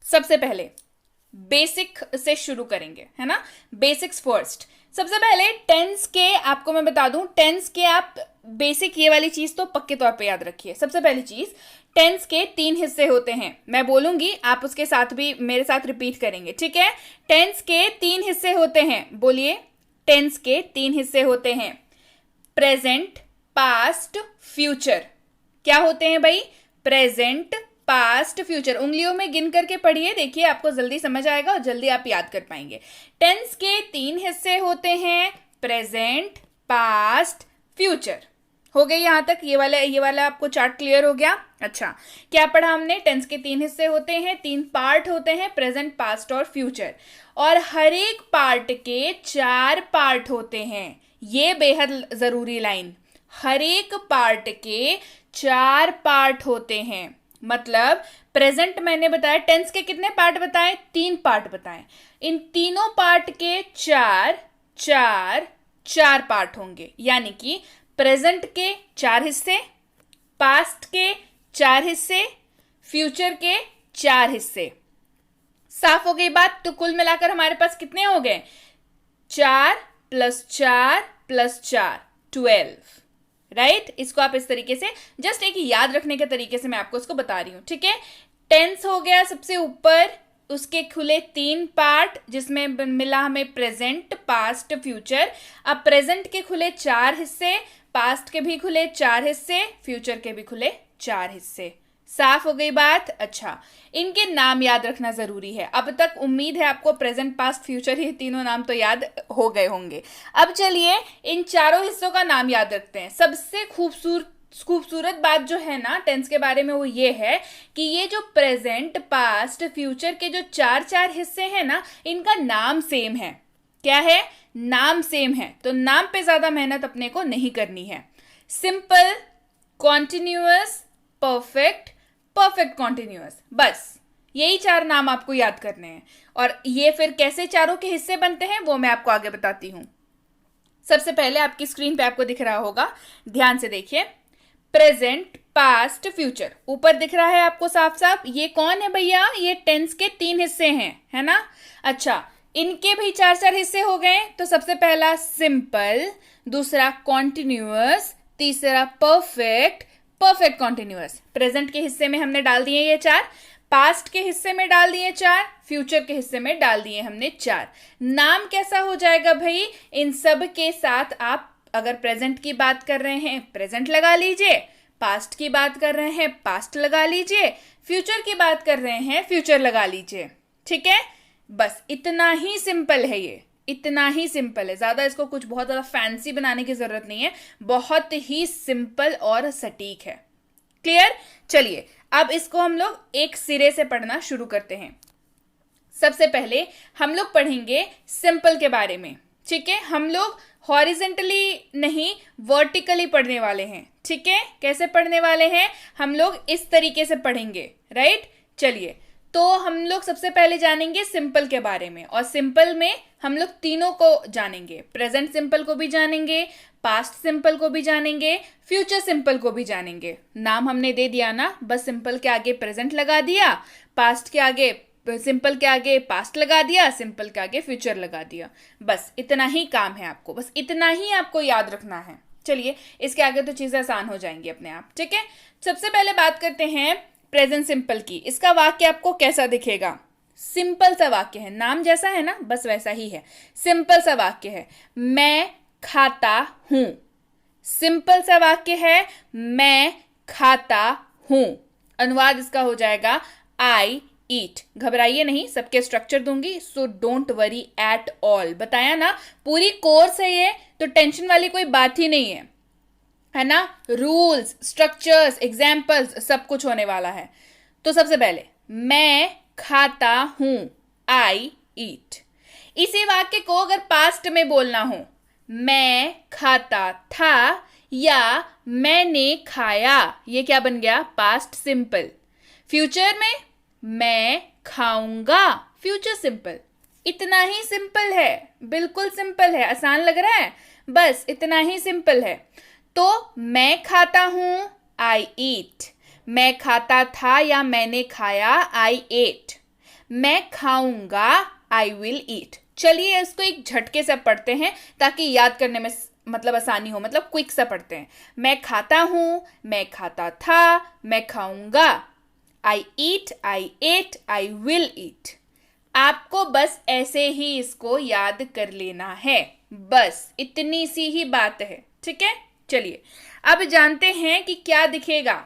सबसे पहले बेसिक से शुरू करेंगे, है ना, बेसिक्स फर्स्ट। सबसे पहले टेंस के आपको मैं बता दूं, टेंस के आप बेसिक ये वाली चीज तो पक्के तौर पे याद रखिए। सबसे पहली चीज, टेंस के 3 हिस्से होते हैं। मैं बोलूंगी, आप उसके साथ भी मेरे साथ रिपीट करेंगे, ठीक है। टेंस के 3 हिस्से होते हैं, बोलिए। टेंस के 3 हिस्से होते हैं, प्रेजेंट, पास्ट, फ्यूचर। क्या होते हैं भाई? Present, past, future. उंगलियों में गिन करके पढ़िए, देखिए आपको जल्दी समझ आएगा और जल्दी आप याद कर पाएंगे। टेंस के 3 हिस्से होते हैं, प्रेजेंट, पास्ट, फ्यूचर। हो गई यहां तक? ये वाला आपको चार्ट क्लियर हो गया? अच्छा, क्या पढ़ा हमने? टेंस के 3 हिस्से होते हैं, 3 पार्ट होते हैं, प्रेजेंट, पास्ट और फ्यूचर। और हर एक पार्ट के 4 पार्ट होते हैं। ये बेहद जरूरी लाइन, हर एक पार्ट के 4 पार्ट होते हैं। मतलब प्रेजेंट मैंने बताया, टेंस के कितने पार्ट बताए? 3 पार्ट बताए। इन तीनों पार्ट के 4 पार्ट होंगे, यानी कि प्रेजेंट के 4 हिस्से, पास्ट के 4 हिस्से, फ्यूचर के 4 हिस्से। साफ हो गई बात? तो कुल मिलाकर हमारे पास कितने हो गए? 4 + 4 + 4, 12। राइट? इसको आप इस तरीके से, जस्ट एक याद रखने के तरीके से मैं आपको इसको बता रही हूं, ठीक है। टेंस हो गया सबसे ऊपर, उसके खुले 3 पार्ट, जिसमें मिला हमें प्रेजेंट, पास्ट, फ्यूचर। अब प्रेजेंट के खुले 4 हिस्से, पास्ट के भी खुले 4 हिस्से, फ्यूचर के भी खुले 4 हिस्से। साफ हो गई बात? अच्छा, इनके नाम याद रखना जरूरी है। अब तक उम्मीद है आपको प्रेजेंट, पास्ट, फ्यूचर, ये तीनों नाम तो याद हो गए होंगे। अब चलिए इन चारों हिस्सों का नाम याद रखते हैं। सबसे खूबसूरत बात जो है ना टेंस के बारे में, वो ये है कि ये जो प्रेजेंट, पास्ट, फ्यूचर के जो 4 हिस्से हैं ना, इनका नाम सेम है। क्या है? नाम सेम है। तो नाम पे ज्यादा मेहनत अपने को नहीं करनी है। Simple, continuous, perfect, perfect continuous, बस यही 4 नाम आपको याद करने हैं। और ये फिर कैसे चारों के हिस्से बनते हैं वो मैं आपको आगे बताती हूं। सबसे पहले आपकी स्क्रीन पे आपको दिख रहा होगा, ध्यान से देखिए, प्रेजेंट, पास्ट, फ्यूचर ऊपर दिख रहा है आपको साफ साफ। ये कौन है भैया? ये टेंस के 3 हिस्से हैं, है ना। अच्छा, इनके भी 4 हिस्से हो गए। तो सबसे पहला सिंपल, दूसरा कॉन्टिन्यूअस, तीसरा परफेक्ट, परफेक्ट कॉन्टिन्यूअस। प्रेजेंट के हिस्से में हमने डाल दिए ये 4, पास्ट के हिस्से में डाल दिए 4, फ्यूचर के हिस्से में डाल दिए हमने 4। नाम कैसा हो जाएगा भाई? इन सब के साथ आप अगर प्रेजेंट की बात कर रहे हैं प्रेजेंट लगा लीजिए, पास्ट की बात कर रहे हैं पास्ट लगा लीजिए, फ्यूचर की बात कर रहे हैं फ्यूचर लगा लीजिए, ठीक है। बस इतना ही सिंपल है, ये इतना ही सिंपल है। ज्यादा इसको कुछ बहुत ज्यादा फैंसी बनाने की जरूरत नहीं है, बहुत ही सिंपल और सटीक है। क्लियर? चलिए अब इसको हम लोग एक सिरे से पढ़ना शुरू करते हैं। सबसे पहले हम लोग पढ़ेंगे सिंपल के बारे में, ठीक है। हम लोग हॉरिजेंटली नहीं, वर्टिकली पढ़ने वाले हैं, ठीक है। कैसे पढ़ने वाले हैं? हम लोग इस तरीके से पढ़ेंगे, राइट। चलिए, तो हम लोग सबसे पहले जानेंगे सिंपल के बारे में। और सिंपल में हम लोग तीनों को जानेंगे, प्रेजेंट सिंपल को भी जानेंगे, पास्ट सिंपल को भी जानेंगे, फ्यूचर सिंपल को भी जानेंगे। नाम हमने दे दिया ना, बस सिंपल के आगे प्रेजेंट लगा दिया, पास्ट के आगे, सिंपल के आगे पास्ट लगा दिया, सिंपल के आगे फ्यूचर लगा दिया। बस इतना ही काम है आपको, बस इतना ही आपको याद रखना है। चलिए, इसके आगे तो चीजें आसान हो जाएंगी अपने आप, ठीक है। सबसे पहले बात करते हैं प्रेजेंट सिंपल की। इसका वाक्य आपको कैसा दिखेगा? सिंपल सा वाक्य है, नाम जैसा है ना बस वैसा ही है। सिंपल सा वाक्य है, मैं खाता हूं। सिंपल सा वाक्य है, मैं खाता हूं। अनुवाद इसका हो जाएगा आई ईट। घबराइए नहीं, सबके स्ट्रक्चर दूंगी, so don't worry at all. बताया ना, पूरी कोर्स है ये, तो टेंशन वाली कोई बात ही नहीं है ना। रूल्स, स्ट्रक्चर्स, एग्जाम्पल्स सब कुछ होने वाला है। तो सबसे पहले मैं खाता हूं, आई ईट। इसी वाक्य को अगर पास्ट में बोलना हो, मैं खाता था या मैंने खाया, ये क्या बन गया? Past simple. फ्यूचर में मैं खाऊंगा, फ्यूचर सिंपल। इतना ही सिंपल है, बिल्कुल सिंपल है। आसान लग रहा है? बस इतना ही सिंपल है। तो मैं खाता हूं, आई ईट। मैं खाता था या मैंने खाया, आई एट। मैं खाऊंगा, आई विल ईट। चलिए इसको एक झटके से पढ़ते हैं ताकि याद करने में मतलब आसानी हो, मतलब क्विक सा पढ़ते हैं। मैं खाता हूं, मैं खाता था, मैं खाऊंगा, आई ईट, आई एट, आई विल ईट। आपको बस ऐसे ही इसको याद कर लेना है, बस इतनी सी ही बात है, ठीक है। चलिए अब जानते हैं कि क्या दिखेगा।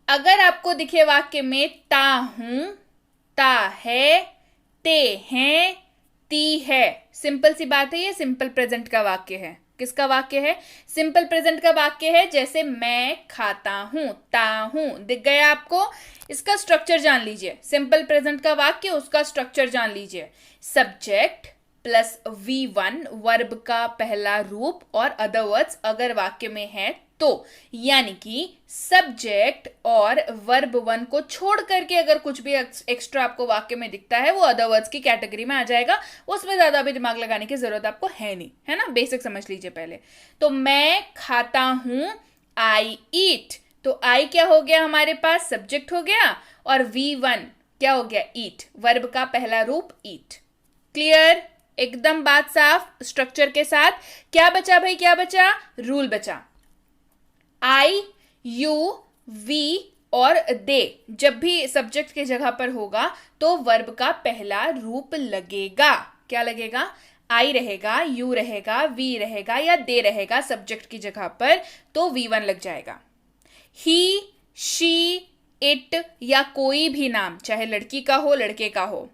अगर आपको दिखे वाक्य में ता हूं, ता है, ते हैं, ती है, सिंपल सी बात है, ये सिंपल प्रेजेंट का वाक्य है। किसका वाक्य है? सिंपल प्रेजेंट का वाक्य है। जैसे मैं खाता हूं, ता हूं, दिख गया आपको। इसका स्ट्रक्चर जान लीजिए, सिंपल प्रेजेंट का वाक्य, उसका स्ट्रक्चर जान लीजिए। सब्जेक्ट प्लस V1 वर्ब का पहला रूप और अदर वर्ड्स अगर वाक्य में है तो, यानी कि सब्जेक्ट और वर्ब 1 को छोड़ करके अगर कुछ भी एक्स्ट्रा आपको वाक्य में दिखता है वो अदर वर्ड्स की कैटेगरी में आ जाएगा। उसमें ज्यादा भी दिमाग लगाने की जरूरत आपको है नहीं, है ना, बेसिक समझ लीजिए पहले। तो मैं खाता हूं, आई ईट, तो आई क्या हो गया हमारे पास? सब्जेक्ट हो गया, और V1 क्या हो गया? ईट, वर्ब का पहला रूप ईट। क्लियर? एकदम बात साफ स्ट्रक्चर के साथ। क्या बचा भाई, क्या बचा? रूल बचा। आई, यू, वी और दे जब भी सब्जेक्ट की जगह पर होगा तो वर्ब का पहला रूप लगेगा। क्या लगेगा? आई रहेगा, यू रहेगा, वी रहेगा या दे रहेगा सब्जेक्ट की जगह पर, तो V1 लग जाएगा। ही, शी, इट या कोई भी नाम, चाहे लड़की का हो लड़के का हो,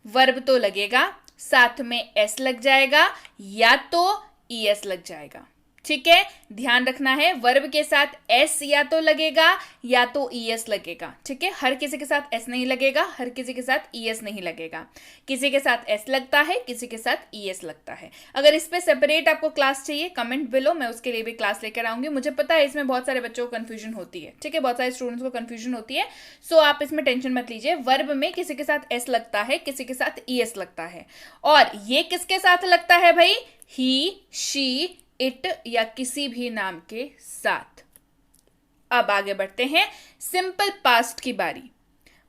वर्ब तो लगेगा, साथ में एस लग जाएगा या तो ईएस लग जाएगा। ठीक है, ध्यान रखना है, वर्ब के साथ एस या तो लगेगा या तो ईएस लगेगा। ठीक है, हर किसी के साथ एस नहीं लगेगा, हर किसी के साथ ईएस नहीं लगेगा। किसी के साथ एस लगता है, किसी के साथ ईएस लगता है। अगर इस पे सेपरेट आपको क्लास चाहिए कमेंट बिलो, मैं उसके लिए भी क्लास लेकर आऊंगी। मुझे पता है इसमें बहुत सारे बच्चों को कंफ्यूजन होती है, ठीक है, बहुत सारे स्टूडेंट्स को कंफ्यूजन होती है। सो आप इसमें टेंशन मत लीजिए। वर्ब में किसी के साथ एस लगता है, किसी के साथ ईएस लगता है, और ये किसके साथ लगता है भाई? ही, शी, इट या किसी भी नाम के साथ। अब आगे बढ़ते हैं, सिंपल पास्ट की बारी।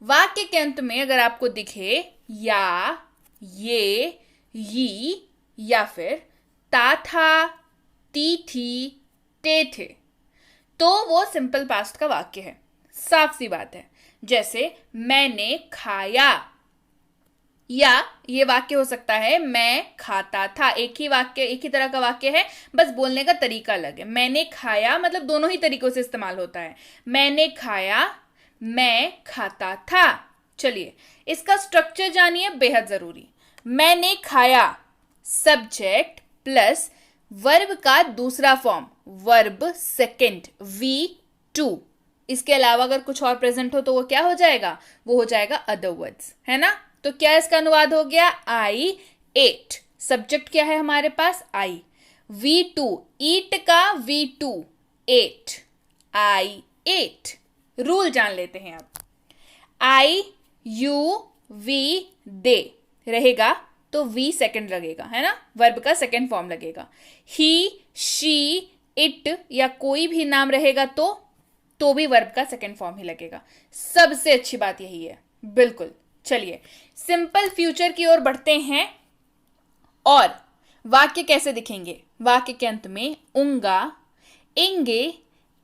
वाक्य के अंत में अगर आपको दिखे या, ये, यी या फिर ता था, ती थी, ते थे, तो वो सिंपल पास्ट का वाक्य है। साफ सी बात है। जैसे मैंने खाया, या ये वाक्य हो सकता है मैं खाता था। एक ही वाक्य, एक ही तरह का वाक्य है, बस बोलने का तरीका अलग है। मैंने खाया मतलब दोनों ही तरीकों से इस्तेमाल होता है। मैंने खाया, मैं खाता था। चलिए इसका स्ट्रक्चर जानिए, बेहद जरूरी। मैंने खाया, सब्जेक्ट प्लस वर्ब का दूसरा फॉर्म, वर्ब सेकेंड, V2। इसके अलावा अगर कुछ और प्रेजेंट हो तो वो क्या हो जाएगा? वो हो जाएगा अदर वर्ड्स, है ना। तो क्या इसका अनुवाद हो गया? आई एट, सब्जेक्ट क्या है हमारे पास? आई, V2 ईट का V2 एट, आई एट। रूल जान लेते हैं अब। आई, यू, वी, दे रहेगा तो V सेकंड लगेगा, है ना, वर्ब का सेकंड फॉर्म लगेगा। ही, शी, इट या कोई भी नाम रहेगा तो भी वर्ब का सेकंड फॉर्म ही लगेगा। सबसे अच्छी बात यही है, बिल्कुल। चलिए सिंपल फ्यूचर की ओर बढ़ते हैं। और वाक्य कैसे दिखेंगे? वाक्य के अंत में उंगा, इंगे,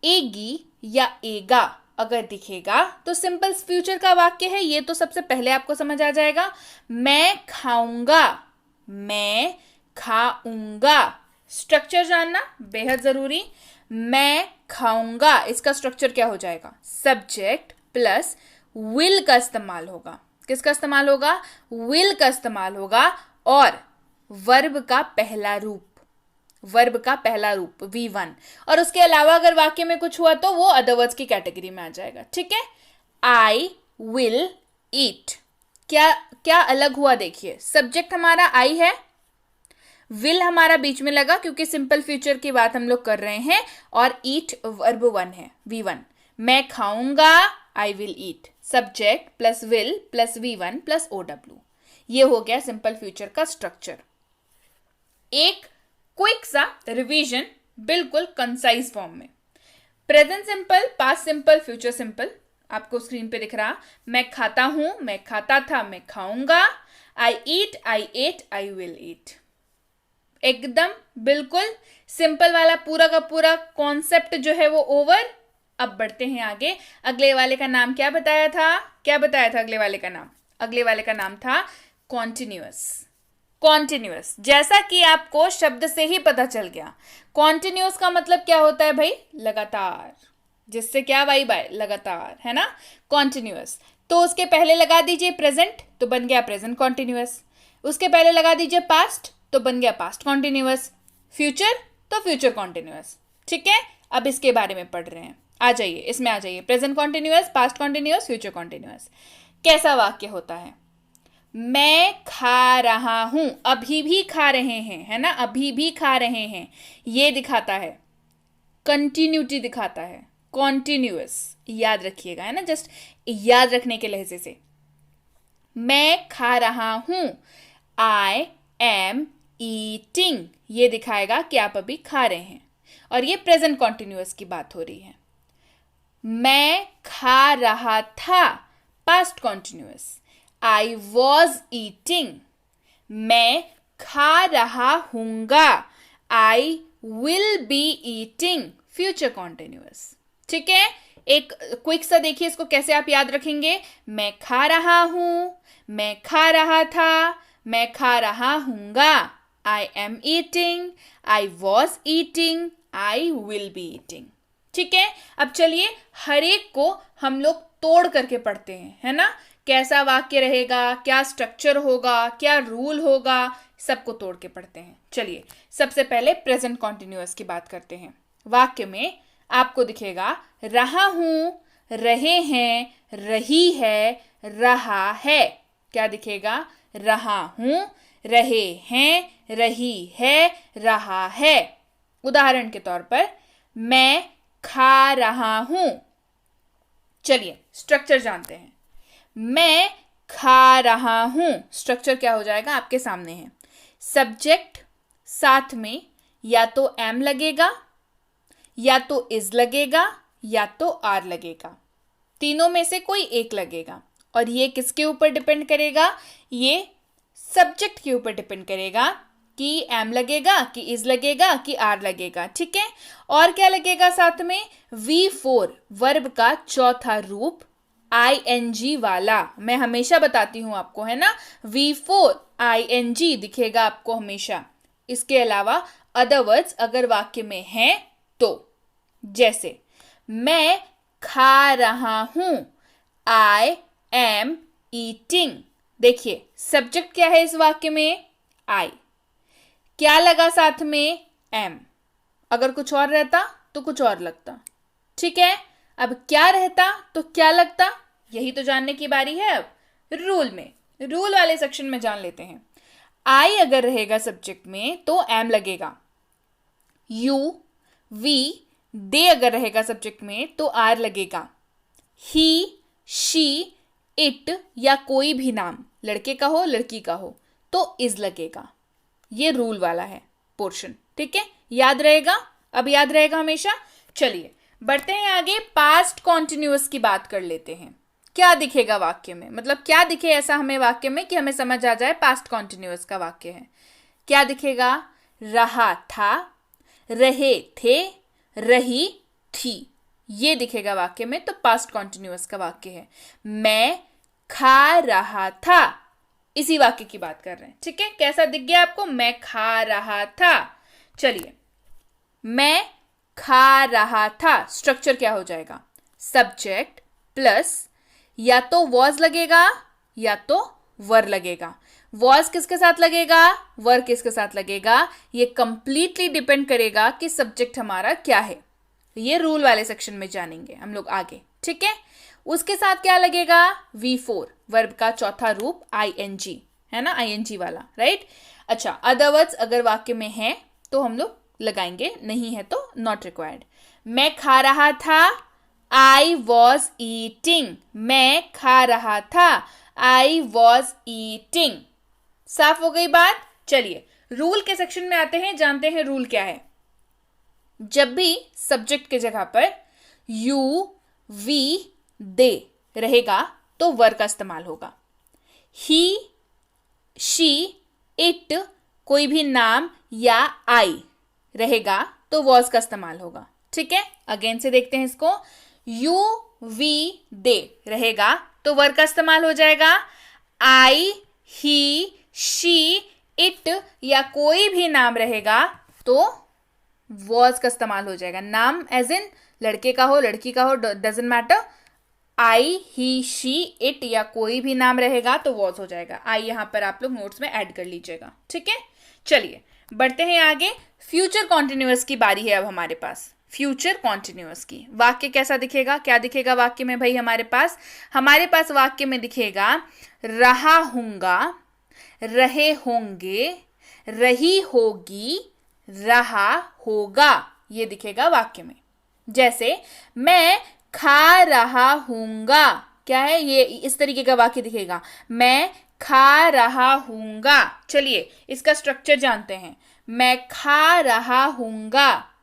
एगी या एगा अगर दिखेगा तो सिंपल फ्यूचर का वाक्य है। ये तो सबसे पहले आपको समझ आ जाएगा। मैं खाऊंगा, मैं खाऊंगा, स्ट्रक्चर जानना बेहद जरूरी। मैं खाऊंगा, इसका स्ट्रक्चर क्या हो जाएगा? सब्जेक्ट प्लस विल का इस्तेमाल होगा। किसका इस्तेमाल होगा? विल का इस्तेमाल होगा, और वर्ब का पहला रूप, वर्ब का पहला रूप V1। और उसके अलावा अगर वाक्य में कुछ हुआ तो वो अदर वर्ड्स की कैटेगरी में आ जाएगा। ठीक है, आई विल ईट, क्या क्या अलग हुआ देखिए। सब्जेक्ट हमारा आई है, विल हमारा बीच में लगा क्योंकि सिंपल फ्यूचर की बात हम लोग कर रहे हैं, और ईट वर्ब 1 है, V1। मैं खाऊंगा, I will eat, subject plus will plus V1 plus OW। ये हो गया सिंपल फ्यूचर का स्ट्रक्चर। एक क्विक सा रिवीजन बिल्कुल कंसाइज फॉर्म में। Present simple, past simple, future simple, आपको स्क्रीन पे दिख रहा, मैं खाता हूं, मैं खाता था, मैं खाऊंगा, आई एट, आई विल ईट। एकदम बिल्कुल सिंपल वाला पूरा का पूरा कॉन्सेप्ट जो है वो ओवर। अब बढ़ते हैं आगे। अगले वाले का नाम क्या बताया था? अगले वाले का नाम? अगले वाले का नाम था कॉन्टिन्यूअस। कॉन्टिन्यूअस, जैसा कि आपको शब्द से ही पता चल गया, कॉन्टिन्यूअस का मतलब क्या होता है भाई? लगातार। जिससे क्या भाई बाय लगातार, है ना? कॉन्टिन्यूअस। तो उसके पहले लगा दीजिए प्रेजेंट, तो बन गया प्रेजेंट कॉन्टिन्यूअस। उसके पहले लगा दीजिए पास्ट, तो बन गया पास्ट कॉन्टिन्यूअस। फ्यूचर, तो फ्यूचर कॉन्टिन्यूअस। ठीक है, अब इसके बारे में पढ़ रहे हैं। आ जाइए, इसमें आ जाइए। Present continuous, past continuous, future continuous. कैसा वाक्य होता है? मैं खा रहा हूं, अभी भी खा रहे हैं, है ना? अभी भी खा रहे हैं, ये दिखाता है, कंटिन्यूटी दिखाता है, कॉन्टिन्यूअस। याद रखिएगा, है ना? जस्ट याद रखने के लहजे से। मैं खा रहा हूं, आई एम ईटिंग, ये दिखाएगा कि आप अभी खा रहे हैं, और ये प्रेजेंट कॉन्टिन्यूअस की बात हो रही है। मैं खा रहा था, past continuous, I was eating. मैं खा रहा हूंगा, I will be eating, future continuous. ठीक है, एक क्विक सा देखिए इसको कैसे आप याद रखेंगे। मैं खा रहा हूं, मैं खा रहा था, मैं खा रहा हूंगा, I am eating, I was eating, I will be eating. ठीक है, अब चलिए हर एक को हम लोग तोड़ करके पढ़ते हैं, है ना? कैसा वाक्य रहेगा, क्या स्ट्रक्चर होगा, क्या रूल होगा, सबको तोड़ के पढ़ते हैं। चलिए सबसे पहले प्रेजेंट कॉन्टिन्यूअस की बात करते हैं। वाक्य में आपको दिखेगा रहा हूं, रहे हैं, रही है, रहा है। क्या दिखेगा? रहा हूं, रहे हैं, रही है, रहा है। उदाहरण के तौर पर मैं खा रहा हूं। चलिए स्ट्रक्चर जानते हैं। मैं खा रहा हूं, स्ट्रक्चर क्या हो जाएगा? आपके सामने है। सब्जेक्ट साथ में या तो एम लगेगा, या तो इज लगेगा, या तो आर लगेगा। तीनों में से कोई एक लगेगा। और ये किसके ऊपर डिपेंड करेगा? ये सब्जेक्ट के ऊपर डिपेंड करेगा कि एम लगेगा, कि इज लगेगा, कि आर लगेगा। ठीक है, और क्या लगेगा साथ में? V4 वर्ब का चौथा रूप ING वाला। मैं हमेशा बताती हूं आपको, है ना? V4 ING दिखेगा आपको हमेशा। इसके अलावा अदर वर्ड्स अगर वाक्य में हैं तो, जैसे मैं खा रहा हूं, आई एम ईटिंग। देखिए सब्जेक्ट क्या है इस वाक्य में? आई। क्या लगा साथ में? एम। अगर कुछ और रहता तो कुछ और लगता। ठीक है, अब क्या रहता तो क्या लगता, यही तो जानने की बारी है। अब रूल में, रूल वाले सेक्शन में जान लेते हैं। आई अगर रहेगा सब्जेक्ट में तो एम लगेगा। यू, वी, दे अगर रहेगा सब्जेक्ट में तो आर लगेगा। ही, शी, इट या कोई भी नाम, लड़के का हो लड़की का हो, तो इज लगेगा। ये रूल वाला है पोर्शन। ठीक है, याद रहेगा, अब याद रहेगा हमेशा। चलिए बढ़ते हैं आगे। पास्ट कॉन्टिन्यूअस की बात कर लेते हैं। क्या दिखेगा वाक्य में? मतलब क्या दिखे ऐसा हमें वाक्य में कि हमें समझ आ जाए पास्ट कॉन्टिन्यूअस का वाक्य है। क्या दिखेगा? रहा था, रहे थे, रही थी, ये दिखेगा वाक्य में। तो पास्ट कॉन्टिन्यूअस का वाक्य है। मैं खा रहा था, इसी वाक्य की बात कर रहे हैं। ठीक है, कैसा दिख गया आपको? मैं खा रहा था। चलिए, मैं खा रहा था, स्ट्रक्चर क्या हो जाएगा? सब्जेक्ट प्लस या तो वॉज लगेगा या तो वर लगेगा। वॉज किसके साथ लगेगा, वर किसके साथ लगेगा, ये कंप्लीटली डिपेंड करेगा कि सब्जेक्ट हमारा क्या है। ये रूल वाले सेक्शन में जानेंगे हम लोग आगे। ठीक है, उसके साथ क्या लगेगा? V4 वर्ब का चौथा रूप ING, है ना? ING वाला, राइट? अच्छा, अदर वर्ड्स अगर वाक्य में है तो हम लोग लगाएंगे, नहीं है तो नॉट रिक्वायर्ड। मैं खा रहा था, आई वॉज ईटिंग। मैं खा रहा था, आई वॉज ईटिंग। साफ हो गई बात? चलिए रूल के सेक्शन में आते हैं, जानते हैं रूल क्या है। जब भी सब्जेक्ट के जगह पर यू, वी, दे रहेगा तो वर का इस्तेमाल होगा। ही, शी, इट, कोई भी नाम या आई रहेगा तो वॉज का इस्तेमाल होगा। ठीक है, अगेन से देखते हैं इसको। यू, वी, दे रहेगा तो वर का इस्तेमाल हो जाएगा। आई, ही, शी, इट या कोई भी नाम रहेगा तो वॉज का इस्तेमाल हो जाएगा। नाम एज इन लड़के का हो, लड़की का हो, doesn't matter. I, he, she, it या कोई भी नाम रहेगा तो वॉज हो जाएगा। आई यहां पर आप लोग नोट्स में ऐड कर लीजिएगा। ठीक है, चलिए बढ़ते हैं आगे। फ्यूचर कॉन्टिन्यूअस की बारी है अब हमारे पास। फ्यूचर कॉन्टिन्यूअस की वाक्य कैसा दिखेगा, क्या दिखेगा वाक्य में भाई? हमारे पास वाक्य में दिखेगा रहा हूंगा, रहे होंगे, रही होगी, रहा होगा, ये दिखेगा वाक्य में। जैसे मैं खा रहा हूंगा, क्या है ये? इस तरीके का वाक्य दिखेगा, मैं खा रहा हूंगा। चलिए इसका स्ट्रक्चर जानते हैं। मैं खा रहा हूंगा,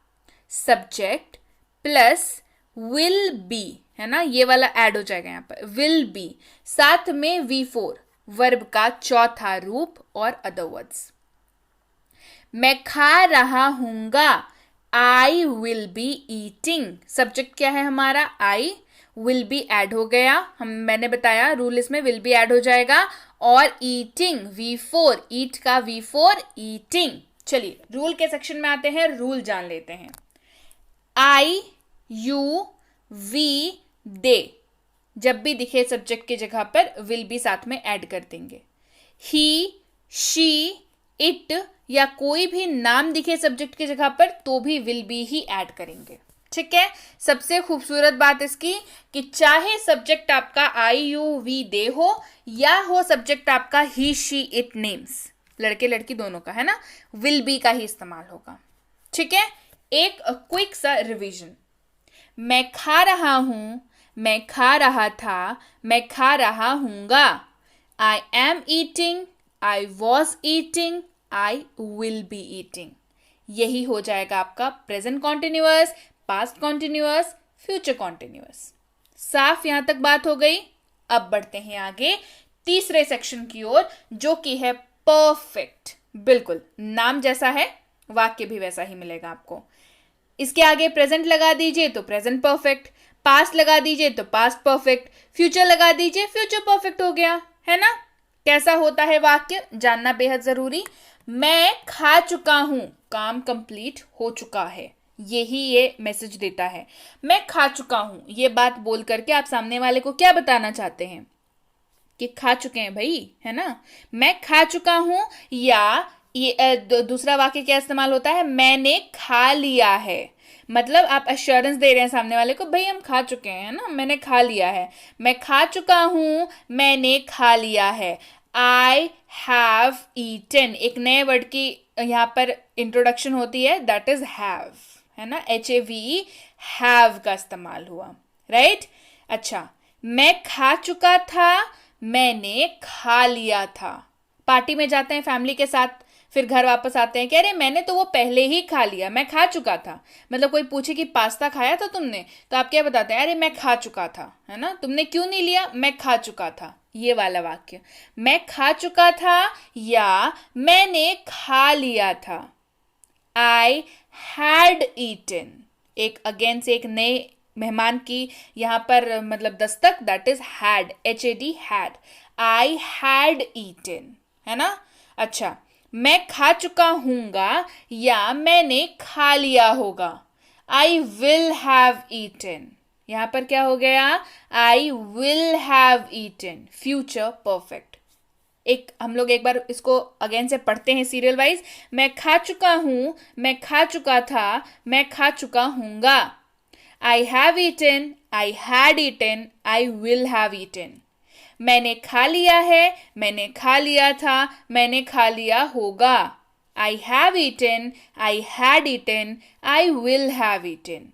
सब्जेक्ट प्लस विल बी, है ना, ये वाला ऐड हो जाएगा यहां पर, विल बी, साथ में V4 वर्ब का चौथा रूप और अदर वर्ड्स। मैं खा रहा हूंगा, I will be eating, subject क्या है हमारा? आई, विल बी ऐड हो गया, मैंने बताया रूल इसमें विल बी ऐड हो जाएगा, और ईटिंग V4, ईट का V4 ईटिंग। चलिए रूल के सेक्शन में आते हैं, रूल जान लेते हैं। आई, यू, वी, दे जब भी दिखे सब्जेक्ट की जगह पर विल बी साथ में ऐड कर देंगे। ही, शी, इट या कोई भी नाम दिखे सब्जेक्ट की जगह पर तो भी विल बी ही ऐड करेंगे। ठीक है, सबसे खूबसूरत बात इसकी कि चाहे सब्जेक्ट आपका आई, यू, वी, दे हो या हो सब्जेक्ट आपका ही, शी, इट, नेम्स, लड़के लड़की दोनों का, है ना, विल बी का ही इस्तेमाल होगा। ठीक है, एक क्विक सा रिवीजन। मैं खा रहा हूं, मैं खा रहा था, मैं खा रहा हूंगा। I am eating, I was eating, I will be eating. यही हो जाएगा आपका present continuous, past continuous, future continuous. साफ यहां तक बात हो गई। अब बढ़ते हैं आगे तीसरे सेक्शन की ओर, जो कि है परफेक्ट। बिल्कुल नाम जैसा है वाक्य भी वैसा ही मिलेगा आपको। इसके आगे प्रेजेंट लगा दीजिए तो प्रेजेंट परफेक्ट, पास्ट लगा दीजिए तो पास्ट परफेक्ट, फ्यूचर लगा दीजिए फ्यूचर परफेक्ट हो गया, है ना। कैसा होता है वाक्य जानना बेहद जरूरी। मैं खा चुका हूं, काम कंप्लीट हो चुका है, यही ये मैसेज देता है। मैं खा चुका हूं, ये बात बोल करके आप सामने वाले को क्या बताना चाहते हैं कि खा चुके हैं भाई, है ना। मैं खा चुका हूं, या ये दूसरा वाक्य क्या इस्तेमाल होता है? मैंने खा लिया है, मतलब आप एश्योरेंस दे रहे हैं सामने वाले को, भाई हम खा चुके हैं ना, मैंने खा लिया है। मैं खा चुका हूं, मैंने खा लिया है। आई हैव ईटन, एक नए वर्ड की यहां पर इंट्रोडक्शन होती है, दैट इज हैव, है ना, HAVE, हैव का इस्तेमाल हुआ, राइट। अच्छा, मैं खा चुका था, मैंने खा लिया था। पार्टी में जाते हैं फैमिली के साथ, फिर घर वापस आते हैं, कह रहे मैंने तो वो पहले ही खा लिया, मैं खा चुका था। मतलब कोई पूछे कि पास्ता खाया था तुमने, तो आप क्या बताते हैं? अरे मैं खा चुका था, है ना। तुमने क्यों नहीं लिया? मैं खा चुका था। ये वाला वाक्य, मैं खा चुका था या मैंने खा लिया था। आई हैड ईटन, एक अगेन से एक नए मेहमान की यहां पर मतलब दस्तक, that is had, HAD, had. I had eaten, है ना। अच्छा, मैं खा चुका हूंगा या मैंने खा लिया होगा। आई विल हैव ईटन, यहां पर क्या हो गया? I will have eaten, future perfect. एक हम लोग एक बार इसको अगेन से पढ़ते हैं सीरियल वाइज। मैं खा चुका हूं, मैं खा चुका था, मैं खा चुका हूंगा। I have eaten, I had eaten, I will have eaten. मैंने खा लिया है, मैंने खा लिया था, मैंने खा लिया होगा। I have eaten, I had eaten, I will have eaten.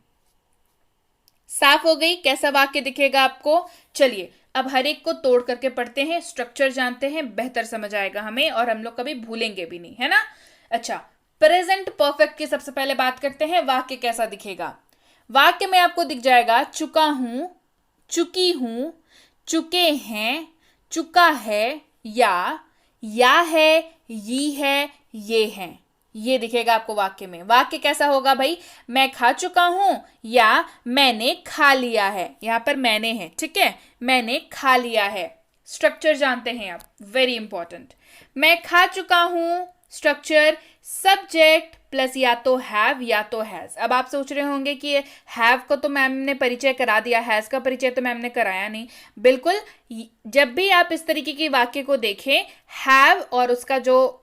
साफ हो गई कैसा वाक्य दिखेगा आपको? चलिए अब हर एक को तोड़ करके पढ़ते हैं, स्ट्रक्चर जानते हैं, बेहतर समझ आएगा हमें और हम लोग कभी भूलेंगे भी नहीं, है ना। अच्छा, प्रेजेंट परफेक्ट की सबसे पहले बात करते हैं। वाक्य कैसा दिखेगा? वाक्य में आपको दिख जाएगा चुका हूं, चुकी हूं, चुके हैं, चुका है, या है, ये है, ये हैं। ये दिखेगा आपको वाक्य में। वाक्य कैसा होगा भाई? मैं खा चुका हूं या मैंने खा लिया है। यहां पर मैंने है, ठीक है, मैंने खा लिया है। स्ट्रक्चर जानते हैं आप, वेरी इंपॉर्टेंट। मैं खा चुका हूं, स्ट्रक्चर सब्जेक्ट प्लस या तो हैव या तो हैज। अब आप सोच रहे होंगे कि हैव को तो मैम ने परिचय करा दिया, हैज का परिचय तो मैम ने कराया नहीं। बिल्कुल, जब भी आप इस तरीके के वाक्य को देखें, हैव और उसका जो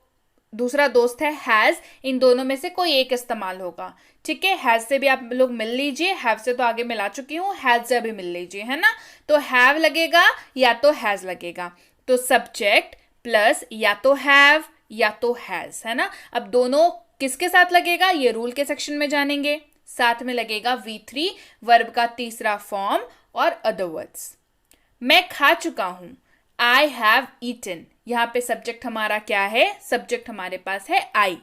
दूसरा दोस्त है हैज, इन दोनों में से कोई एक इस्तेमाल होगा। ठीक है, हैज से भी आप लोग मिल लीजिए, हैव से तो आगे मिला चुकी हूं, हैज से भी मिल लीजिए, है ना। तो हैव लगेगा या तो हैज लगेगा। तो सब्जेक्ट प्लस या तो हैव या तो हैज, है ना। अब दोनों किसके साथ लगेगा ये रूल के सेक्शन में जानेंगे। साथ में लगेगा V3 वर्ब का तीसरा फॉर्म और अदर वर्ड्स। मैं खा चुका हूं, आई हैव ईटन। यहां पे सब्जेक्ट हमारा क्या है? सब्जेक्ट हमारे पास है आई।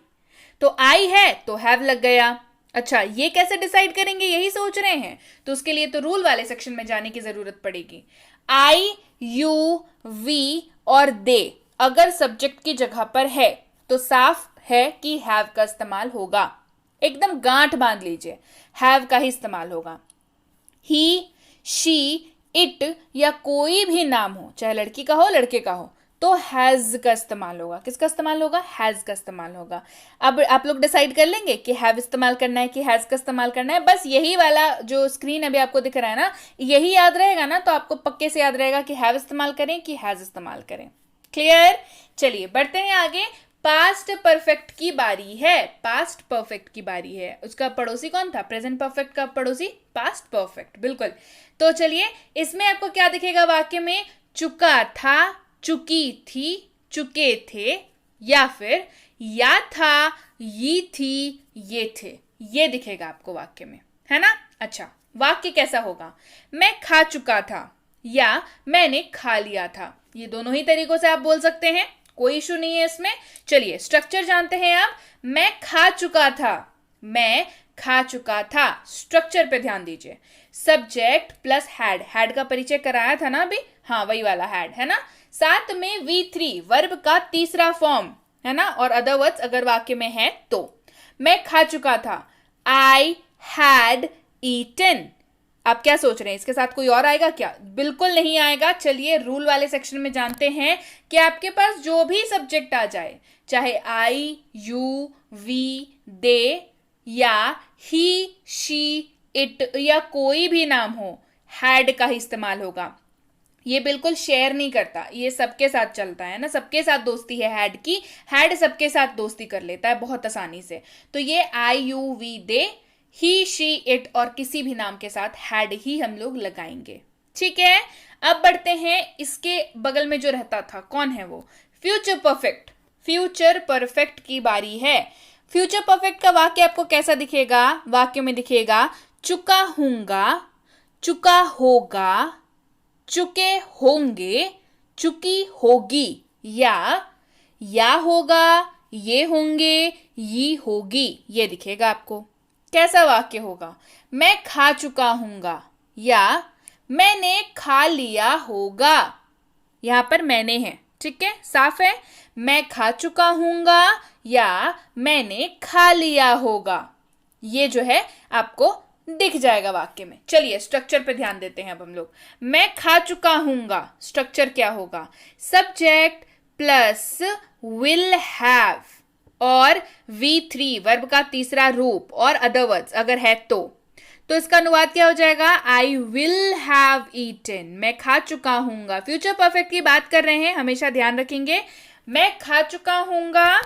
तो आई है तो हैव लग गया। अच्छा, ये कैसे डिसाइड करेंगे, यही सोच रहे हैं? तो उसके लिए तो रूल वाले सेक्शन में जाने की जरूरत पड़ेगी। आई, यू, वी और दे अगर सब्जेक्ट की जगह पर है तो साफ है कि हैव का इस्तेमाल होगा। एकदम गांठ बांध लीजिए, हैव का ही इस्तेमाल होगा। ही, शी, इट या कोई भी नाम हो, चाहे लड़की का हो लड़के का हो, तो हैज का इस्तेमाल होगा। किसका इस्तेमाल होगा? हैज का इस्तेमाल होगा। अब आप लोग डिसाइड कर लेंगे कि हैव इस्तेमाल करना है कि हैज का इस्तेमाल करना है। बस यही वाला जो स्क्रीन अभी आपको दिख रहा है ना, यही याद रहेगा ना, तो आपको पक्के से याद रहेगा कि हैव इस्तेमाल करें कि हैज इस्तेमाल करें। क्लियर? चलिए बढ़ते हैं आगे। पास्ट परफेक्ट की बारी है। पास्ट परफेक्ट की बारी है। उसका पड़ोसी कौन था? प्रेजेंट परफेक्ट का पड़ोसी पास्ट परफेक्ट, बिल्कुल। तो चलिए, इसमें आपको क्या दिखेगा वाक्य में? चुका था, चुकी थी, चुके थे, या फिर या था, ये थी, ये थे। ये दिखेगा आपको वाक्य में, है ना। अच्छा, वाक्य कैसा होगा? मैं खा चुका था या मैंने खा लिया था। ये दोनों ही तरीकों से आप बोल सकते हैं, कोई इशू नहीं है इसमें। चलिए स्ट्रक्चर जानते हैं आप। मैं खा चुका था, मैं खा चुका था, स्ट्रक्चर पे ध्यान दीजिए। सब्जेक्ट प्लस हैड, हैड का परिचय कराया था ना अभी, हाँ वही वाला हैड, है ना। साथ में V3 वर्ब का तीसरा फॉर्म, है ना, और अदर वर्ड्स अगर वाक्य में है तो। मैं खा चुका था, आई हैड ईटन। आप क्या सोच रहे हैं, इसके साथ कोई और आएगा क्या? बिल्कुल नहीं आएगा। चलिए रूल वाले सेक्शन में जानते हैं कि आपके पास जो भी सब्जेक्ट आ जाए, चाहे आई, यू, वी, दे या ही, शी, इट या कोई भी नाम हो, हैड का ही इस्तेमाल होगा। ये बिल्कुल शेयर नहीं करता, ये सबके साथ चलता है ना, सबके साथ दोस्ती है हैड की। हैड सबके साथ दोस्ती कर लेता है बहुत आसानी से। तो ये I, you, we, they, he, she, it और किसी भी नाम के साथ हैड ही हम लोग लगाएंगे। ठीक है, अब बढ़ते हैं इसके बगल में जो रहता था, कौन है वो? Future perfect. फ्यूचर परफेक्ट की बारी है। फ्यूचर परफेक्ट का वाक्य आपको कैसा दिखेगा? वाक्य में दिखेगा चुका हूंगा, चुका होगा, चुके होंगे, चुकी होगी, या होगा, ये होंगे, ये होगी। ये दिखेगा आपको। कैसा वाक्य होगा? मैं खा चुका हूंगा या मैंने खा लिया होगा। यहां पर मैंने है, ठीक है, साफ है। मैं खा चुका हूंगा या मैंने खा लिया होगा, ये जो है आपको दिख जाएगा वाक्य में। चलिए स्ट्रक्चर पे ध्यान देते हैं अब हम लोग। मैं खा चुका हूंगा, स्ट्रक्चर क्या होगा? सब्जेक्ट प्लस विल हैव और V3 वर्ब का तीसरा रूप और अदर वर्ड्स अगर है तो इसका अनुवाद क्या हो जाएगा? I will have eaten. मैं खा चुका हूंगा। फ्यूचर परफेक्ट की बात कर रहे हैं, हमेशा ध्यान रखेंगे। मैं खा चुका हूंगा,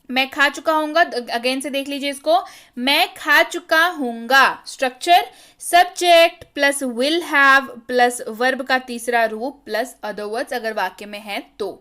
मैं खा चुका हूंगा, अगेन से देख लीजिए इसको। मैं खा चुका हूंगा, structure subject plus will have plus verb का तीसरा रूप प्लस अदर वर्ड्स अगर वाक्य में है तो।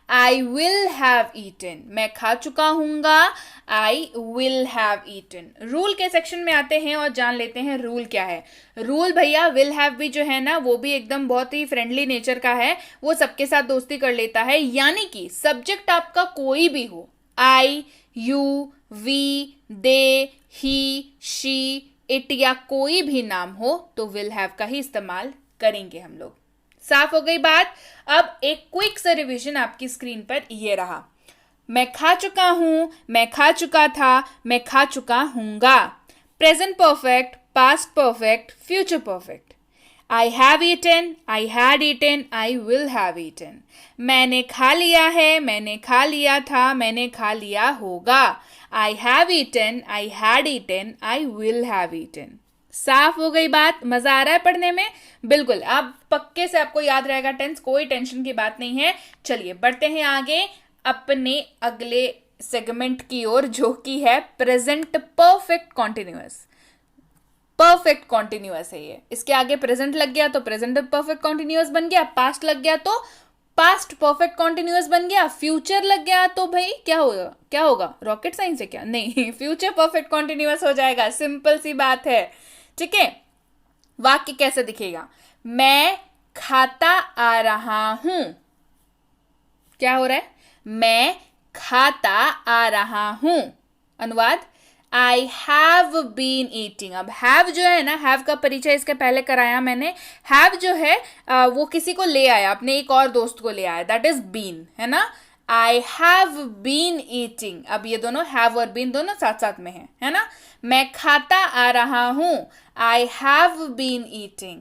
आई विल हैव ईटन, मैं खा चुका हूंगा, I will have eaten. Rule के सेक्शन में आते हैं और जान लेते हैं रूल क्या है। रूल भैया, विल हैव भी जो है ना वो भी एकदम बहुत ही फ्रेंडली नेचर का है, वो सबके साथ दोस्ती कर लेता है। यानी कि सब्जेक्ट आपका कोई भी हो, I, you, we, they, he, she, it या कोई भी नाम हो तो विल हैव का ही इस्तेमाल करेंगे हम लोग। साफ हो गई बात। अब एक क्विक सा रिवीजन आपकी स्क्रीन पर ये रहा। मैं खा चुका हूं, मैं खा चुका था, मैं खा चुका हूंगा। Present perfect, past perfect, future perfect. I have eaten, I had eaten, I will have eaten. मैंने खा लिया है, मैंने खा लिया था, मैंने खा लिया होगा। I have eaten, I had eaten, I will have eaten. साफ हो गई बात। मजा आ रहा है पढ़ने में? बिल्कुल, आप पक्के से आपको याद रहेगा टेंस, कोई टेंशन की बात नहीं है। चलिए बढ़ते हैं आगे अपने अगले सेगमेंट की ओर, जो कि है present perfect continuous. Perfect continuous है ये। इसके आगे प्रेजेंट लग गया तो प्रेजेंट परफेक्ट कॉन्टिन्यूअस बन गया, पास्ट लग गया तो पास्ट परफेक्ट कॉन्टिन्यूअस बन गया, फ्यूचर लग गया तो भाई क्या होगा? क्या होगा? रॉकेट साइंस है क्या? नहीं, फ्यूचर परफेक्ट कॉन्टिन्यूअस हो जाएगा। सिंपल सी बात है, ठीक है। वाक्य कैसे दिखेगा? मैं खाता आ रहा हूं। क्या हो रहा है? मैं खाता आ रहा हूं। अनुवाद, I have been eating। अब have जो है ना, have का परिचय इसके पहले कराया मैंने। have जो है वो किसी को ले आया, अपने एक और दोस्त को ले आया, that is been, है ना। I have been eating। अब ये दोनों have और been दोनों साथ साथ में है ना। मैं खाता आ रहा हूं, I have been eating।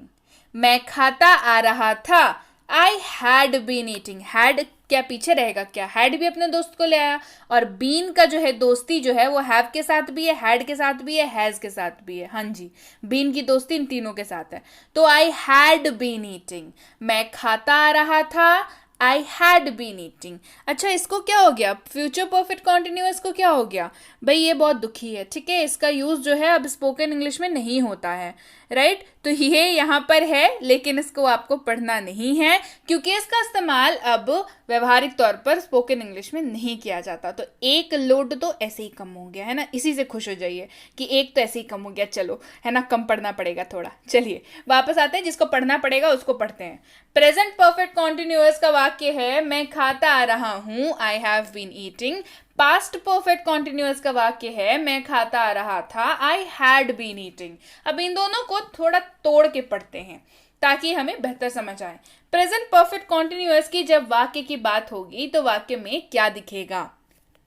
मैं खाता आ रहा था, I had been eating। had क्या पीछे रहेगा? क्या had भी अपने दोस्त को ले आया। और been का जो है दोस्ती जो है वो have के साथ भी है, had के साथ भी है, has के साथ भी है। हाँ जी, been की दोस्ती इन तीनों के साथ है। तो I had been eating। मैं खाता आ रहा था, I had been eating। अच्छा, इसको क्या हो गया? फ्यूचर परफेक्ट कॉन्टिन्यूअस को क्या हो गया? भाई ये बहुत दुखी है, ठीक है। इसका यूज जो है अब स्पोकन इंग्लिश में नहीं होता है, राइट। तो ये यहाँ पर है, लेकिन इसको आपको पढ़ना नहीं है, क्योंकि इसका इस्तेमाल अब व्यवहारिक तौर पर स्पोकन इंग्लिश में नहीं किया जाता। तो एक लोड तो ऐसे ही कम हो गया है ना, इसी से खुश हो जाइए कि एक तो ऐसे ही कम हो गया। चलो, है ना, कम पढ़ना पड़ेगा थोड़ा। चलिए वापस आते हैं, जिसको पढ़ना पड़ेगा उसको पढ़ते हैं। प्रेजेंट परफेक्ट कॉन्टिन्यूअस का वाक्य है मैं खाता आ रहा हूं, I have been eating. Past perfect continuous का वाक्य है मैं खाता आ रहा था, आई हैड बीन ईटिंग। अब इन दोनों को थोड़ा तोड़ के पढ़ते हैं ताकि हमें बेहतर समझ आए। प्रेजेंट परफेक्ट कॉन्टिन्यूअस की जब वाक्य की बात होगी तो वाक्य में क्या दिखेगा?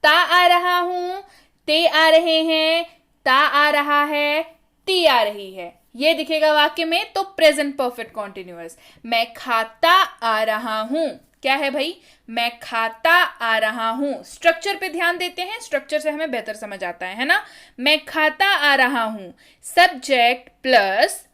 ता आ रहा हूं, ते आ रहे हैं, ता आ रहा है, ती आ रही है, ये दिखेगा वाक्य में। तो प्रेजेंट परफेक्ट कॉन्टिन्यूअस। मैं खाता आ रहा हूं, क्या है भाई? मैं खाता आ रहा हूं। स्ट्रक्चर पे ध्यान देते हैं, स्ट्रक्चर से हमें बेहतर समझ आता है ना। मैं खाता आ रहा हूं, सब्जेक्ट प्लस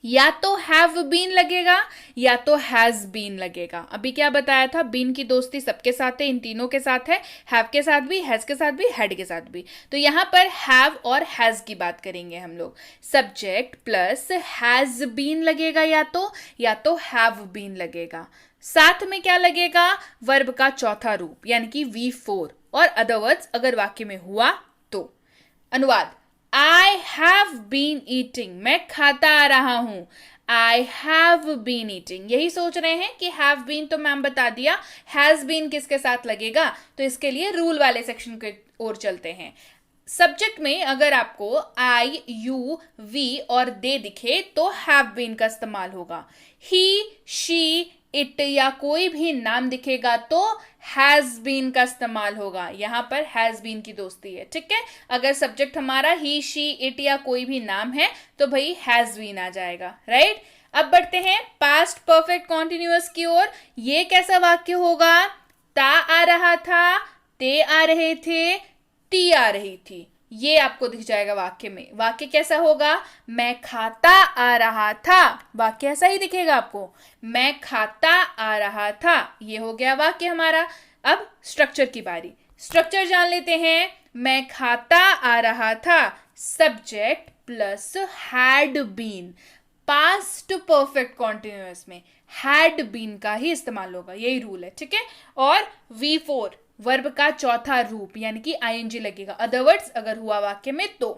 या तो हैव बीन लगेगा या तो हैज बीन लगेगा। अभी क्या बताया था? बीन की दोस्ती सबके साथ है, इन तीनों के साथ है, हैव के साथ भी, हैज के साथ भी, हैड के साथ भी। तो यहां पर हैव और हैज की बात करेंगे हम लोग। सब्जेक्ट प्लस हैज बीन लगेगा या तो हैव बीन लगेगा। साथ में क्या लगेगा? वर्ब का चौथा रूप यानी कि V4 और अदरवर्ड्स अगर वाक्य में हुआ तो। अनुवाद, I have been eating। मैं खाता आ रहा हूं, I have been eating। यही सोच रहे हैं कि have been तो मैम बता दिया, has been किसके साथ लगेगा? तो इसके लिए रूल वाले सेक्शन की ओर चलते हैं। सब्जेक्ट में अगर आपको I, you, we और they दिखे तो have been का इस्तेमाल होगा। he, she, it या कोई भी नाम दिखेगा तो has been का इस्तेमाल होगा। यहां पर has been की दोस्ती है, ठीक है। अगर सब्जेक्ट हमारा he, she, it या कोई भी नाम है तो भाई has been आ जाएगा, राइट। अब बढ़ते हैं पास्ट परफेक्ट कॉन्टिन्यूअस की ओर। ये कैसा वाक्य होगा? ता आ रहा था, ते आ रहे थे, ती आ रही थी, ये आपको दिख जाएगा वाक्य में। वाक्य कैसा होगा? मैं खाता आ रहा था, वाक्य ऐसा ही दिखेगा आपको। मैं खाता आ रहा था, ये हो गया वाक्य हमारा। अब स्ट्रक्चर की बारी, स्ट्रक्चर जान लेते हैं। मैं खाता आ रहा था, subject plus had been. Past perfect continuous में हैड बीन का ही इस्तेमाल होगा, यही रूल है, ठीक है। और V4 वर्ब का चौथा रूप यानी कि ING लगेगा, अदरवर्ड्स अगर हुआ वाक्य में तो।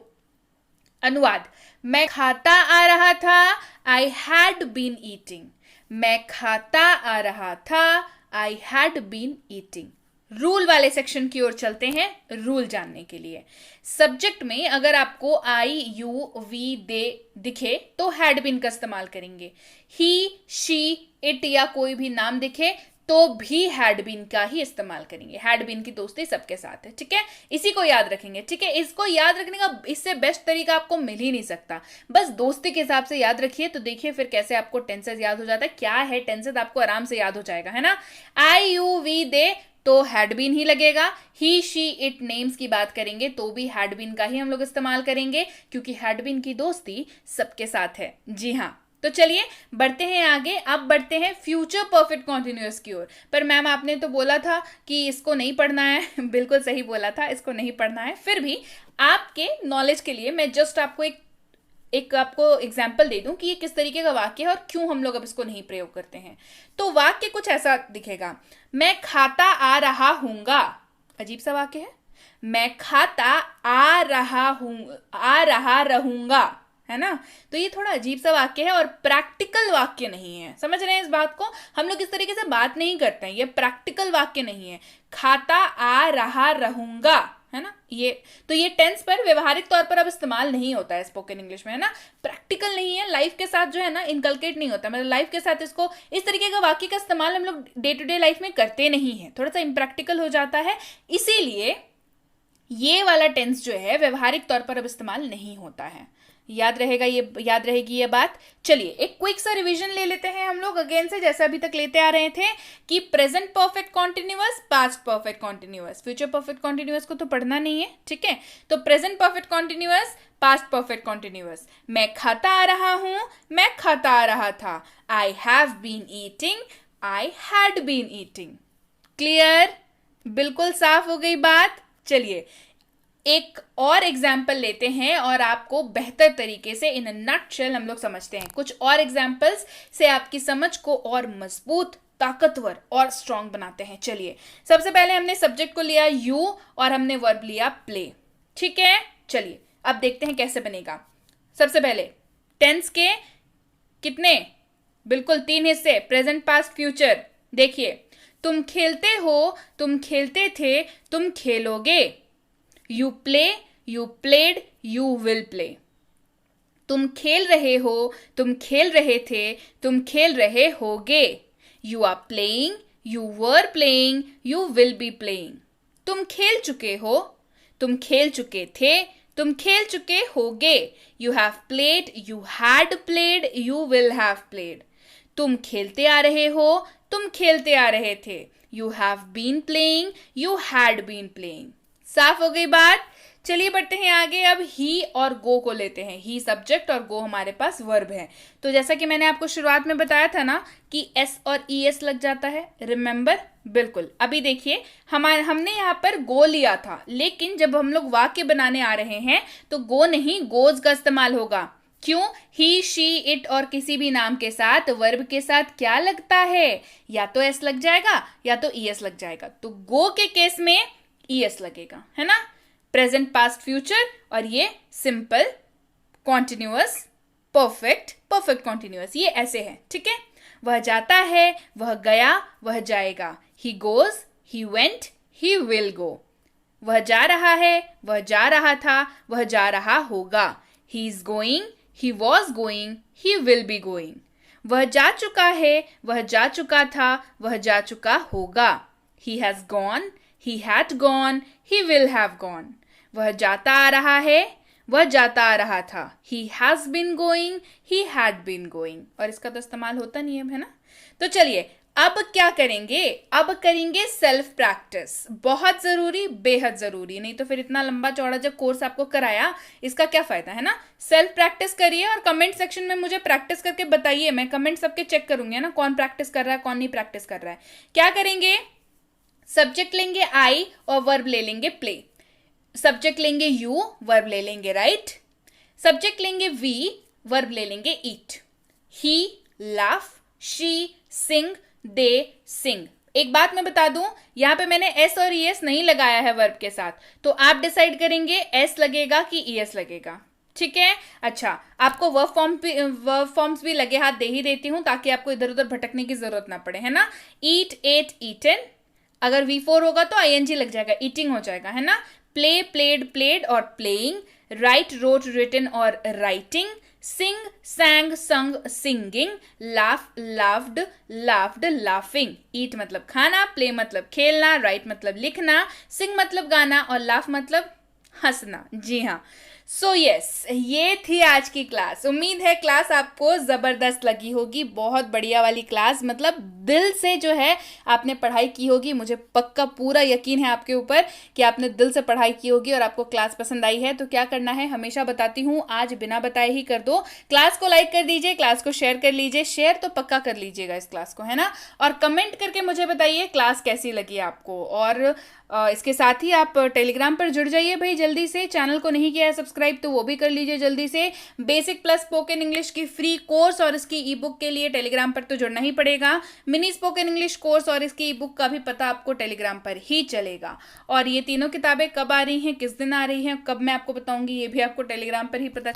अनुवाद, मैं खाता आ रहा था, आई हैड बीन ईटिंग। मैं खाता आ रहा था, I had been eating. Rule वाले सेक्शन की ओर चलते हैं रूल जानने के लिए। सब्जेक्ट में अगर आपको आई यू वी दे दिखे तो हैड बीन का इस्तेमाल करेंगे। ही शी इट या कोई भी नाम दिखे तो भी हैड बीन का ही इस्तेमाल करेंगे। हैड बीन की दोस्ती सबके साथ है, ठीक है, इसी को याद रखेंगे, ठीक है। इसको याद रखने का इससे बेस्ट तरीका आपको मिल ही नहीं सकता। बस दोस्ती के हिसाब से याद रखिए तो देखिए फिर कैसे आपको टेंसेस याद हो जाता है। क्या है टेंसेस आपको आराम से याद हो जाएगा, है ना। आई यू वी दे तो हैड बीन ही लगेगा। ही शी इट नेम्स की बात करेंगे तो भी हैड बीन का ही हम लोग इस्तेमाल करेंगे, क्योंकि हैड बीन की दोस्ती सबके साथ है। जी हाँ, तो चलिए बढ़ते हैं आगे। अब बढ़ते हैं फ्यूचर परफेक्ट कॉन्टिन्यूअस की ओर। पर मैम आपने तो बोला था कि इसको नहीं पढ़ना है। बिल्कुल सही बोला था, इसको नहीं पढ़ना है। फिर भी आपके नॉलेज के लिए मैं जस्ट आपको एक आपको एग्जाम्पल दे दूं कि ये किस तरीके का वाक्य है और क्यों हम लोग अब इसको नहीं प्रयोग करते हैं। तो वाक्य कुछ ऐसा दिखेगा, मैं खाता आ रहा हूंगा। अजीब सा वाक्य है, मैं खाता आ रहा रहूंगा, है ना। तो ये थोड़ा अजीब सा वाक्य है और प्रैक्टिकल वाक्य नहीं है। समझ रहे हैं इस बात को, हम लोग इस तरीके से बात नहीं करते हैं। ये प्रैक्टिकल वाक्य नहीं है। खाता आ रहा रहूंगा, है ना। ये टेंस पर व्यवहारिक तौर पर अब इस्तेमाल नहीं होता है स्पोकन इंग्लिश में, है ना। प्रैक्टिकल नहीं है, लाइफ के साथ जो है ना इनकलकेट नहीं होता। मतलब लाइफ के साथ इसको इस तरीके का वाक्य का इस्तेमाल हम लोग डे टू डे लाइफ में करते नहीं है, थोड़ा सा इम्प्रैक्टिकल हो जाता है। इसीलिए ये वाला टेंस जो है व्यवहारिक तौर पर अब इस्तेमाल नहीं होता है। याद रहेगी ये बात। चलिए एक क्विक सा रिवीजन ले लेते हैं हम लोग अगेन से, जैसा अभी तक लेते आ रहे थे कि present perfect continuous, past perfect continuous. Future perfect continuous को तो पढ़ना नहीं है, ठीक है। तो present perfect continuous, past perfect continuous. मैं खाता आ रहा हूं, मैं खाता आ रहा था। I have been eating, I had been eating. Clear, बिल्कुल साफ हो गई बात। चलिए एक और एग्जाम्पल लेते हैं और आपको बेहतर तरीके से इन नटशेल हम लोग समझते हैं। कुछ और एग्जाम्पल्स से आपकी समझ को और मजबूत, ताकतवर और स्ट्रांग बनाते हैं। चलिए सबसे पहले हमने सब्जेक्ट को लिया यू और हमने वर्ब लिया प्ले, ठीक है। चलिए अब देखते हैं कैसे बनेगा। सबसे पहले टेंस के कितने, बिल्कुल 3 हिस्से, प्रेजेंट पास्ट फ्यूचर। देखिए तुम खेलते हो, तुम खेलते थे, तुम खेलोगे। You play, you played, you will play. तुम खेल रहे हो, तुम खेल रहे थे, तुम खेल रहे होगे। You are playing, you were playing, you will be playing. तुम खेल चुके हो, तुम खेल चुके थे, तुम खेल चुके होगे। You have played, you had played, you will have played. तुम खेलते आ रहे हो, तुम खेलते आ रहे थे। You have been playing, you had been playing. साफ हो गई बात। चलिए बढ़ते हैं आगे। अब ही और गो को लेते हैं। ही सब्जेक्ट और गो हमारे पास वर्ब है। तो जैसा कि मैंने आपको शुरुआत में बताया था ना कि एस और ई एस लग जाता है, रिमेंबर। बिल्कुल अभी देखिए हमने यहाँ पर गो लिया था, लेकिन जब हम लोग वाक्य बनाने आ रहे हैं तो गो नहीं गोज का इस्तेमाल होगा। क्यों? ही शी इट और किसी भी नाम के साथ वर्ब के साथ क्या लगता है, या तो एस लग जाएगा या तो ई एस लग जाएगा। तो गो के केस में ई एस लगेगा, है ना। प्रेजेंट पास्ट फ्यूचर और ये सिंपल कॉन्टिन्यूअस परफेक्ट कॉन्टिन्यूअस, ये ऐसे है, ठीक है। वह जाता है, वह गया, वह जाएगा। He goes, he went, he will go. वह जा रहा है, वह जा रहा था, वह जा रहा होगा। He is going, he was going, he will be going. वह जा चुका है, वह जा चुका था, वह जा चुका होगा। He has gone, he had gone, he will have gone. वह जाता आ रहा है, वह जाता आ रहा था। he has been going, he had been going. और इसका तो इस्तेमाल होता नहीं है ना। तो चलिए अब क्या करेंगे, अब करेंगे सेल्फ प्रैक्टिस। बहुत जरूरी, बेहद जरूरी, नहीं तो फिर इतना लंबा चौड़ा जब कोर्स आपको कराया इसका क्या फायदा, है ना। सेल्फ प्रैक्टिस करिए और कमेंट सेक्शन में मुझे प्रैक्टिस करके बताइए। मैं कमेंट सबके चेक करूंगी ना, कौन प्रैक्टिस कर रहा है कौन नहीं प्रैक्टिस कर रहा है। क्या करेंगे, सब्जेक्ट लेंगे आई और वर्ब ले लेंगे प्ले। सब्जेक्ट लेंगे यू, वर्ब ले लेंगे राइट। सब्जेक्ट लेंगे वी, वर्ब ले लेंगे ईट। ही लाफ, शी सिंग, दे सिंग। एक बात मैं बता दूं, यहां पे मैंने एस और ई एस नहीं लगाया है वर्ब के साथ, तो आप डिसाइड करेंगे एस लगेगा कि ई एस लगेगा, ठीक है। अच्छा आपको वर्ब फॉर्म्स भी लगे हाथ दे ही देती हूं ताकि आपको इधर उधर भटकने की जरूरत ना पड़े, है ना। ईट, एट, ईटन। अगर V4 होगा तो ING लग जाएगा, ईटिंग हो जाएगा, है ना। प्ले, प्लेड, प्लेड और प्लेइंग, राइट, रोट, रिटन और राइटिंग, सिंग, sang, sung, singing, laugh, laughed, laughed, laughing। ईट मतलब खाना, प्ले मतलब खेलना, राइट मतलब लिखना, सिंग मतलब गाना और लाफ मतलब हंसना। जी हाँ। सो यस, ये थी आज की क्लास। उम्मीद है क्लास आपको ज़बरदस्त लगी होगी, बहुत बढ़िया वाली क्लास, मतलब दिल से जो है आपने पढ़ाई की होगी। मुझे पक्का पूरा यकीन है आपके ऊपर कि आपने दिल से पढ़ाई की होगी और आपको क्लास पसंद आई है। तो क्या करना है, हमेशा बताती हूँ, आज बिना बताए ही कर दो। क्लास को लाइक कर दीजिए, क्लास को शेयर कर लीजिए, शेयर तो पक्का कर लीजिएगा इस क्लास को, है ना। और कमेंट करके मुझे बताइए क्लास कैसी लगी आपको। और इसके साथ ही आप टेलीग्राम पर जुड़ जाइए भाई जल्दी से। चैनल को नहीं किया है सब्सक्राइब तो वो भी कर लीजिए जल्दी से। बेसिक प्लस स्पोकन इंग्लिश की फ्री कोर्स और इसकी ई बुक के लिए टेलीग्राम पर तो जुड़ना ही पड़ेगा। मिनी स्पोकन इंग्लिश कोर्स और इसकी ई बुक का भी पता आपको टेलीग्राम पर ही चलेगा। और ये तीनों किताबें कब आ रही हैं, किस दिन आ रही हैं, कब मैं आपको बताऊंगी, ये भी आपको टेलीग्राम पर ही पता